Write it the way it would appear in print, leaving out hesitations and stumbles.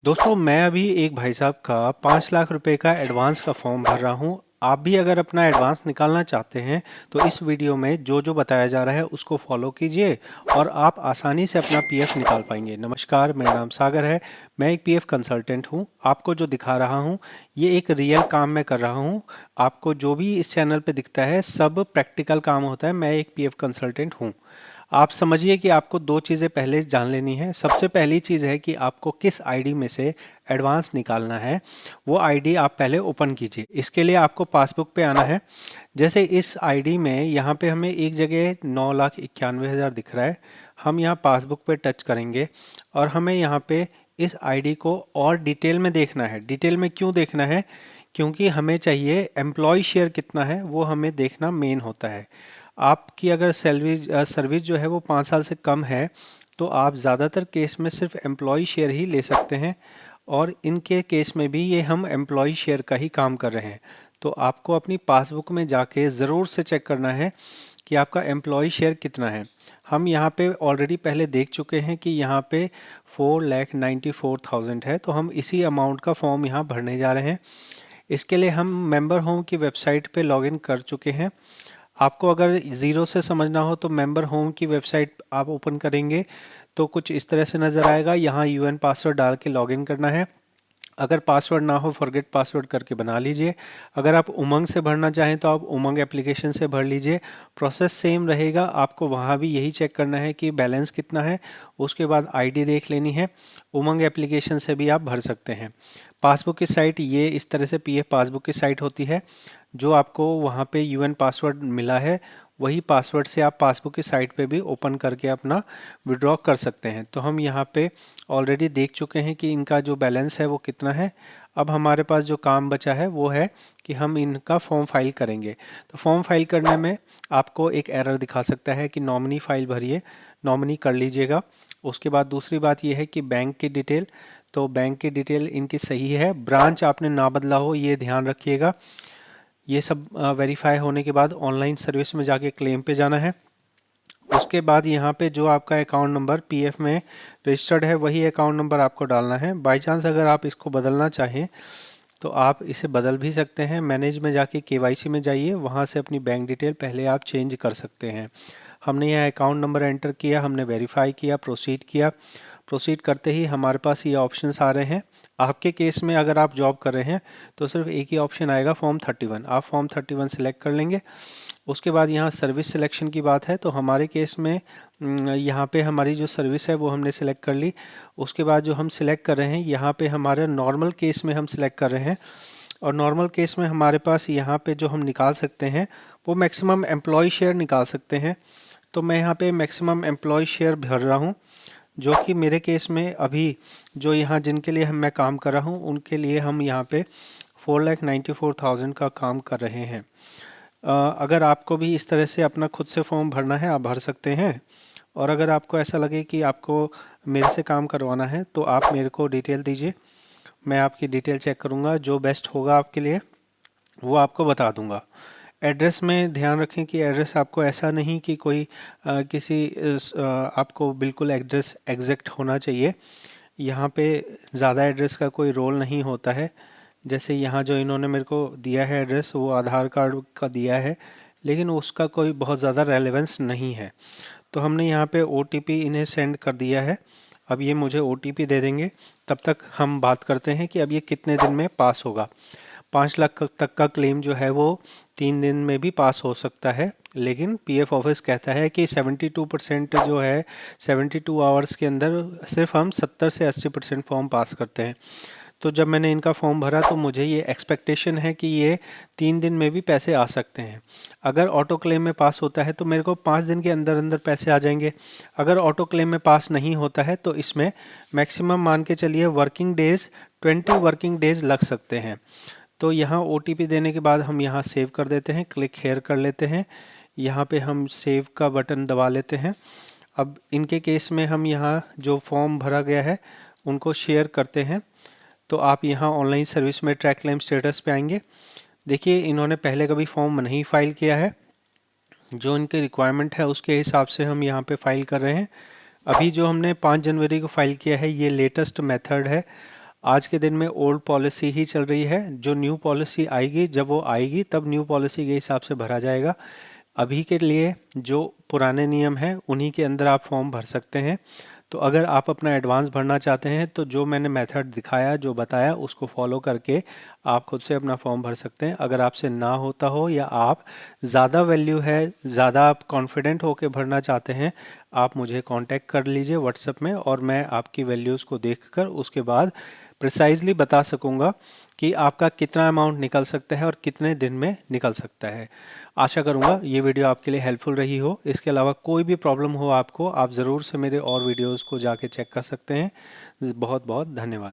दोस्तों मैं अभी एक भाई साहब का 5 लाख रुपए का एडवांस का फॉर्म भर रहा हूँ। आप भी अगर अपना एडवांस निकालना चाहते हैं तो इस वीडियो में जो जो बताया जा रहा है उसको फॉलो कीजिए और आप आसानी से अपना पीएफ निकाल पाएंगे। नमस्कार, मेरा नाम सागर है। मैं एक पीएफ कंसल्टेंट हूँ। आपको जो दिखा रहा हूँ ये एक रियल काम मैं कर रहा हूँ। आपको जो भी इस चैनल पे दिखता है सब प्रैक्टिकल काम होता है। मैं एक पीएफ कंसल्टेंट हूँ। आप समझिए कि आपको दो चीज़ें पहले जान लेनी है। सबसे पहली चीज़ है कि आपको किस आईडी में से एडवांस निकालना है। वो आईडी आप पहले ओपन कीजिए। इसके लिए आपको पासबुक पे आना है। जैसे इस आईडी में यहाँ पे हमें एक जगह 9,91,000 दिख रहा है। हम यहाँ पासबुक पे टच करेंगे और हमें यहाँ पे इस आईडी को और डिटेल में देखना है। डिटेल में क्यों देखना है? क्योंकि हमें चाहिए एम्प्लॉय शेयर कितना है, वो हमें देखना मेन होता है। आपकी अगर सैलरी सर्विस जो है वो 5 साल से कम है तो आप ज़्यादातर केस में सिर्फ एम्प्लॉय शेयर ही ले सकते हैं और इनके केस में भी ये हम एम्प्लॉय शेयर का ही काम कर रहे हैं। तो आपको अपनी पासबुक में जाके ज़रूर से चेक करना है कि आपका एम्प्लॉय शेयर कितना है। हम यहाँ पे ऑलरेडी पहले देख चुके हैं कि यहाँ पे 4,94,000 है, तो हम इसी अमाउंट का फॉर्म यहाँ भरने जा रहे हैं। इसके लिए हम मेंबर होम की वेबसाइट पे लॉगिन कर चुके हैं। आपको अगर ज़ीरो से समझना हो तो मेंबर होम की वेबसाइट आप ओपन करेंगे तो कुछ इस तरह से नज़र आएगा। यहाँ यूएन पासवर्ड डाल के लॉगिन करना है। अगर पासवर्ड ना हो फॉरगेट पासवर्ड करके बना लीजिए। अगर आप उमंग से भरना चाहें तो आप उमंग एप्लीकेशन से भर लीजिए। प्रोसेस सेम रहेगा। आपको वहाँ भी यही चेक करना है कि बैलेंस कितना है। उसके बाद आईडी देख लेनी है। उमंग एप्लीकेशन से भी आप भर सकते हैं। पासबुक की साइट ये इस तरह से पीएफ पासबुक की साइट होती है। जो आपको वहाँ पे यूएन पासवर्ड मिला है वही पासवर्ड से आप पासबुक की साइट पे भी ओपन करके अपना विड्रॉ कर सकते हैं। तो हम यहाँ पे ऑलरेडी देख चुके हैं कि इनका जो बैलेंस है वो कितना है। अब हमारे पास जो काम बचा है वो है कि हम इनका फॉर्म फाइल करेंगे। तो फॉर्म फाइल करने में आपको एक एरर दिखा सकता है कि नॉमिनी फाइल भरिए। नॉमिनी कर लीजिएगा। उसके बाद दूसरी बात यह है कि बैंक की डिटेल, तो बैंक की डिटेल इनकी सही है। ब्रांच आपने ना बदला हो ये ध्यान रखिएगा। ये सब वेरीफाई होने के बाद ऑनलाइन सर्विस में जाके क्लेम पे जाना है। उसके बाद यहाँ पे जो आपका अकाउंट नंबर पीएफ में रजिस्टर्ड है वही अकाउंट नंबर आपको डालना है। बाय चांस अगर आप इसको बदलना चाहें तो आप इसे बदल भी सकते हैं। मैनेज में जाके केवाईसी में जाइए, वहाँ से अपनी बैंक डिटेल पहले आप चेंज कर सकते हैं। हमने यहाँ अकाउंट नंबर एंटर किया, हमने वेरीफाई किया, प्रोसीड किया। प्रोसीड करते ही हमारे पास ये ऑप्शंस आ रहे हैं। आपके केस में अगर आप जॉब कर रहे हैं तो सिर्फ एक ही ऑप्शन आएगा, फॉर्म 31। आप फॉर्म 31 सेलेक्ट कर लेंगे। उसके बाद यहाँ सर्विस सिलेक्शन की बात है तो हमारे केस में यहाँ पे हमारी जो सर्विस है वो हमने सेलेक्ट कर ली। उसके बाद जो हम सिलेक्ट कर रहे हैं यहाँ पे हमारे नॉर्मल केस में हम सिलेक्ट कर रहे हैं और नॉर्मल केस में हमारे पास यहाँ पे जो हम निकाल सकते हैं वो मैक्सिमम एम्प्लॉय शेयर निकाल सकते हैं। तो मैं यहाँ पे मैक्सिमम एम्प्लॉय शेयर भर रहा हूँ, जो कि मेरे केस में अभी जो यहाँ जिनके लिए हम मैं काम कर रहा हूँ उनके लिए हम यहाँ पे 4,94,000 का काम कर रहे हैं। अगर आपको भी इस तरह से अपना खुद से फॉर्म भरना है आप भर सकते हैं। और अगर आपको ऐसा लगे कि आपको मेरे से काम करवाना है तो आप मेरे को डिटेल दीजिए। मैं आपकी डिटेल चेक करूँगा, जो बेस्ट होगा आपके लिए वो आपको बता दूंगा। एड्रेस में ध्यान रखें कि एड्रेस आपको ऐसा नहीं कि कोई आपको बिल्कुल एड्रेस एग्जैक्ट होना चाहिए। यहाँ पे ज़्यादा एड्रेस का कोई रोल नहीं होता है। जैसे यहाँ जो इन्होंने मेरे को दिया है एड्रेस वो आधार कार्ड का दिया है, लेकिन उसका कोई बहुत ज़्यादा रेलेवेंस नहीं है। तो हमने यहाँ पे ओटीपी इन्हें सेंड कर दिया है। अब ये मुझे ओटीपी दे देंगे। तब तक हम बात करते हैं कि अब ये कितने दिन में पास होगा। 5 लाख तक का क्लेम जो है वो 3 दिन में भी पास हो सकता है, लेकिन पीएफ ऑफिस कहता है कि 72% जो है 72 आवर्स के अंदर सिर्फ हम 70 से 80% फॉर्म पास करते हैं। तो जब मैंने इनका फॉर्म भरा तो मुझे ये एक्सपेक्टेशन है कि ये 3 दिन में भी पैसे आ सकते हैं। अगर ऑटो क्लेम में पास होता है तो मेरे को 5 दिन के अंदर अंदर पैसे आ जाएंगे। अगर ऑटो क्लेम में पास नहीं होता है तो इसमें मैक्सिमम मान के चलिए वर्किंग डेज 20 वर्किंग डेज लग सकते हैं। तो यहाँ ओटीपी देने के बाद हम यहाँ सेव कर देते हैं, क्लिक हेयर कर लेते हैं। यहाँ पे हम सेव का बटन दबा लेते हैं। अब इनके केस में हम यहाँ जो फॉर्म भरा गया है उनको शेयर करते हैं। तो आप यहाँ ऑनलाइन सर्विस में ट्रैक क्लेम स्टेटस पे आएंगे। देखिए इन्होंने पहले कभी फॉर्म नहीं फाइल किया है, जो इनके रिक्वायरमेंट है उसके हिसाब से हम यहाँ पे फाइल कर रहे हैं। अभी जो हमने 5 जनवरी को फाइल किया है ये लेटेस्ट मेथड है। आज के दिन में ओल्ड पॉलिसी ही चल रही है। जो न्यू पॉलिसी आएगी, जब वो आएगी तब न्यू पॉलिसी के हिसाब से भरा जाएगा। अभी के लिए जो पुराने नियम हैं उन्हीं के अंदर आप फॉर्म भर सकते हैं। तो अगर आप अपना एडवांस भरना चाहते हैं तो जो मैंने मेथड दिखाया, जो बताया, उसको फॉलो करके आप खुद से अपना फॉर्म भर सकते हैं। अगर आपसे ना होता हो या आप ज़्यादा वैल्यू है, ज़्यादा आप कॉन्फिडेंट होकर भरना चाहते हैं, आप मुझे कांटेक्ट कर लीजिए व्हाट्सएप में, और मैं आपकी वैल्यूज़ को देखकर उसके बाद प्रिसाइजली बता सकूंगा कि आपका कितना अमाउंट निकल सकता है और कितने दिन में निकल सकता है। आशा करूंगा ये वीडियो आपके लिए हेल्पफुल रही हो। इसके अलावा कोई भी प्रॉब्लम हो आपको, आप ज़रूर से मेरे और वीडियोस को जाके चेक कर सकते हैं। बहुत बहुत धन्यवाद।